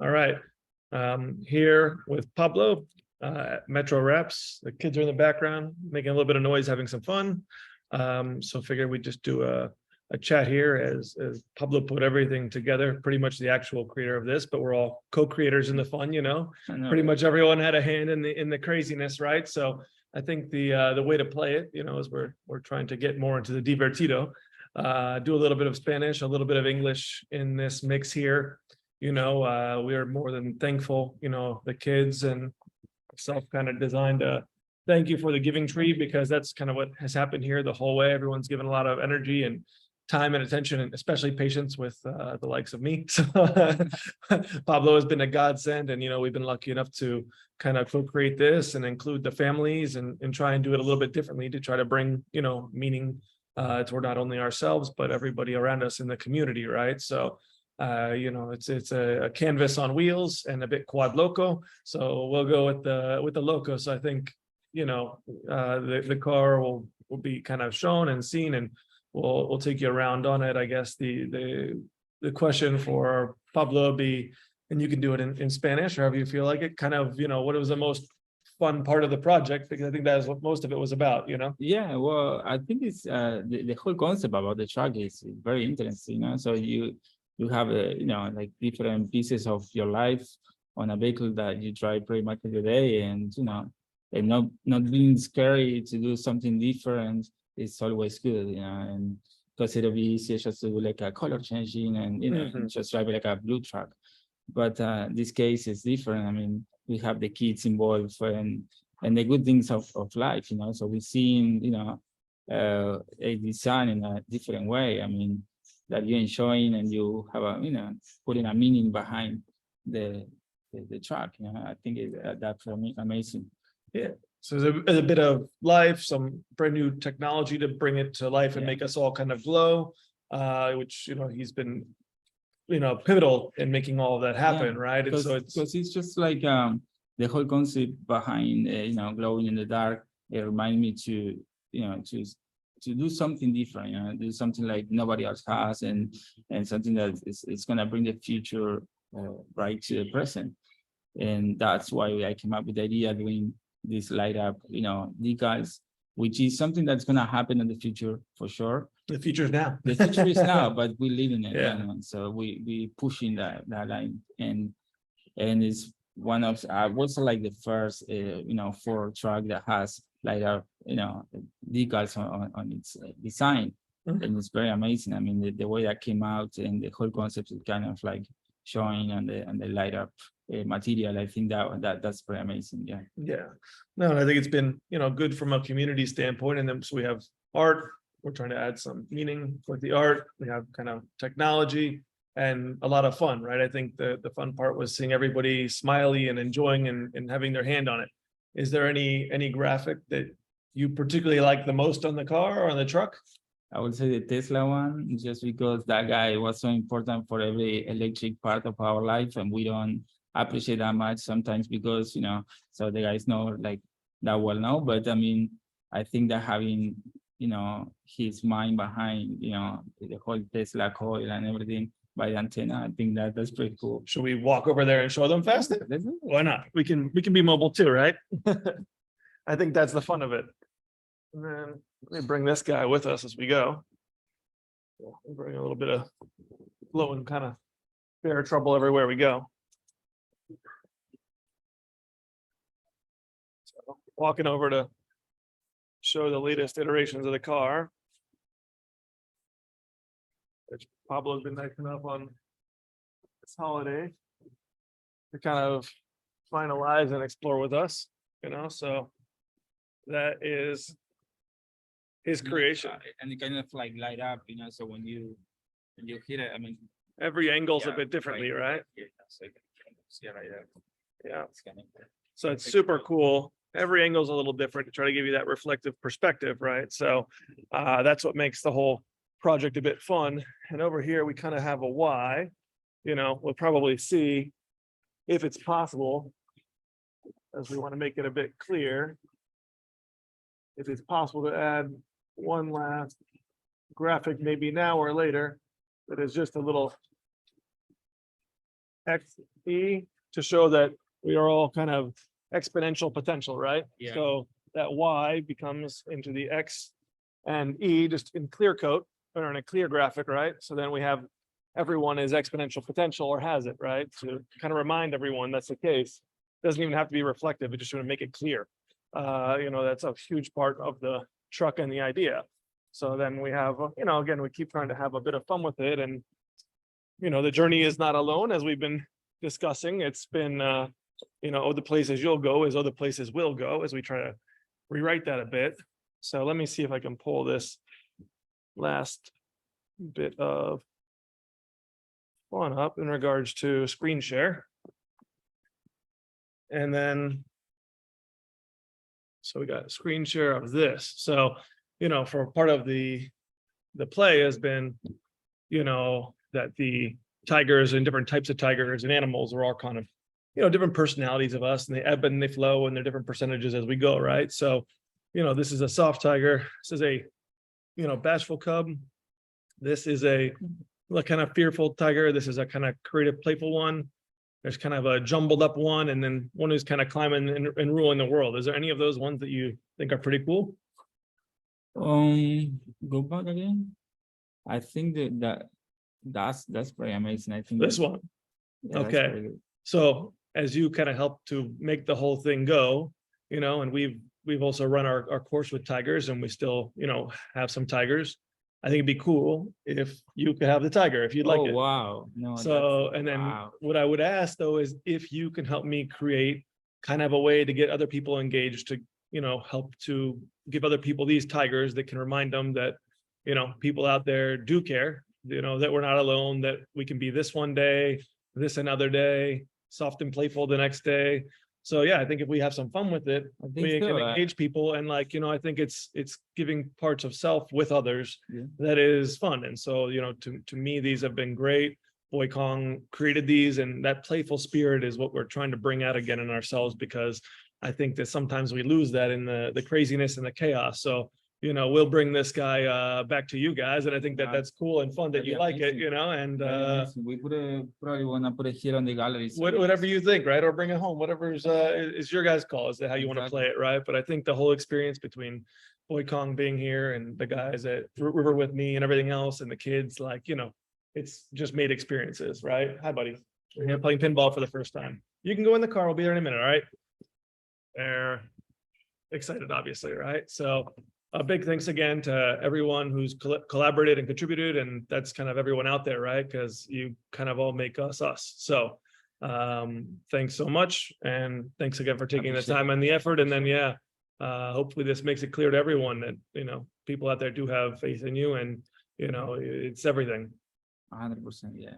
All right. Here with Pablo at Metro Reps. The kids are in the background, making a little bit of noise, having some fun. So figured we'd just do a chat here as Pablo put everything together, pretty much the actual creator of this, but we're all co-creators in the fun, you know. Pretty much everyone had a hand in the craziness, right? So I think the way to play it, you know, is we're trying to get more into the divertido. Do a little bit of Spanish, a little bit of English in this mix here. You know, we are more than thankful, you know, the kids and myself kind of designed a thank you for the giving tree, because that's kind of what has happened here the whole way. Everyone's given a lot of energy and time and attention, and especially patience with the likes of me. So Pablo has been a godsend, and, you know, we've been lucky enough to kind of co-create this and include the families and try and do it a little bit differently to try to bring, you know, meaning toward not only ourselves, but everybody around us in the community, right? So you know, it's a canvas on wheels and a bit quad loco. So we'll go with the loco. So I think, you know, the car will be kind of shown and seen, and we'll take you around on it. I guess the question for Pablo be, and you can do it in Spanish, however you feel like it, kind of, you know, what was the most fun part of the project, because I think that is what most of it was about, you know. Yeah, well, I think it's the whole concept about the truck is very interesting, you know. So you have you know, like different pieces of your life on a vehicle that you drive pretty much every day, and you know, and not being scary to do something different is always good, you know. And because it'll be easier just to do like a color changing and, you know, just drive like a blue truck. But this case is different. I mean, we have the kids involved and the good things of life, you know. So we've seen, you know, a design in a different way. I mean, that you're enjoying, and you have a, you know, putting a meaning behind the truck. You know, I think that's amazing. Yeah. So there's a bit of life, some brand new technology to bring it to life and make us all kind of glow, which, you know, he's been, you know, pivotal in making all of that happen, right? And so it's just like the whole concept behind you know, glowing in the dark. It reminds me to, you know, to do something different, you know, do something like nobody else has, and something that is going to bring the future right to the present. And that's why I came up with the idea of doing this light up, you know, decals, which is something that's going to happen in the future for sure. The future is now. The future is now, but we live in it. Yeah. You know? So we pushing that line, and it's one of also like the first you know, Ford truck that has light up, you know, decals on its design, and it's very amazing. I mean, the way that came out and the whole concept is kind of like showing on the light up material. I think that's very amazing. Yeah. Yeah. No, and I think it's been, you know, good from a community standpoint. And then so we have art. We're trying to add some meaning with the art. We have kind of technology and a lot of fun, right? I think the fun part was seeing everybody smiley and enjoying and having their hand on it. Is there any graphic that you particularly like the most on the car or on the truck? I would say the Tesla one, just because that guy was so important for every electric part of our life, and we don't appreciate that much sometimes because, you know, so the guys know like that well now. But I mean, I think that having, you know, his mind behind, you know, the whole Tesla coil and everything by the antenna, I think that's pretty cool. Should we walk over there and show them fast? Why not? We can be mobile too, right? I think that's the fun of it. And then let me bring this guy with us as we go. We'll bring a little bit of blow and kind of bear trouble everywhere we go. So walking over to show the latest iterations of the car, which Pablo's been nice enough on this holiday to kind of finalize and explore with us, you know. So that is his creation, and it kind of like light up, you know. So when you hit it, I mean, every angle's a bit differently, right? Yeah. So it's super cool. Every angle's a little different to try to give you that reflective perspective, right? So that's what makes the whole project a bit fun. And over here, we kind of have a Y, you know, we'll probably see if it's possible, as we want to make it a bit clear, if it's possible to add one last graphic, maybe now or later, that is just a little X, E, to show that we are all kind of exponential potential, right? Yeah. So that Y becomes into the X and E just in clear coat or in a clear graphic, right? So then we have everyone is exponential potential or has it, right? To kind of remind everyone that's the case. Doesn't even have to be reflective, it just should make it clear. That's a huge part of the truck and the idea. So then we have, again, we keep trying to have a bit of fun with it, and the journey is not alone, as we've been discussing. It's been oh, the places you'll go is other places will go, as we try to rewrite that a bit. So let me see if I can pull this last bit of fun up in regards to screen share. And then, so we got a screen share of this. So, for part of the play has been, that the tigers and different types of tigers and animals are all kind of, different personalities of us, and they ebb and they flow, and they're different percentages as we go, right? So, this is a soft tiger. This is a, bashful cub. This is a kind of fearful tiger. This is a kind of creative, playful one. There's kind of a jumbled up one, and then one who's kind of climbing and ruling the world. Is there any of those ones that you think are pretty cool? Go back again. I think that's pretty amazing. I think This one. yeah, that's Okay. pretty good. So as you kind of help to make the whole thing go, and we've also run our course with tigers, and we still, have some tigers. I think it'd be cool if you could have the tiger, if you'd like it. Wow. No, So, and then wow. what I would ask though is if you can help me create kind of a way to get other people engaged to, help to give other people these tigers that can remind them that, people out there do care, that we're not alone, that we can be this one day, this another day, soft and playful the next day. So yeah, I think if we have some fun with it, I think we so, can engage people, and I think it's giving parts of self with others Yeah. that is fun. And so, to me, these have been great. Boy Kong created these, and that playful spirit is what we're trying to bring out again in ourselves, because I think that sometimes we lose that in the craziness and the chaos. So, we'll bring this guy back to you guys, and I think that Yeah. that's cool and fun that That'd you be like it, amazing. and Very amazing. We probably want to put it here on the gallery. So whatever you think, right? Or bring it home, whatever's is your guys' call, is that how you want to play it, right? But I think the whole experience between Boy Kong being here and the guys at River with me and everything else, and the kids, it's just made experiences, right? Hi, buddy. We're here playing pinball for the first time. You can go in the car. We'll be there in a minute, all right? They're excited, obviously, right? So a big thanks again to everyone who's collaborated and contributed, and that's kind of everyone out there, right? Because you kind of all make us. So thanks so much, and thanks again for taking the Appreciate time and the effort. And then hopefully this makes it clear to everyone that people out there do have faith in you, and it's everything. 100%. Yeah.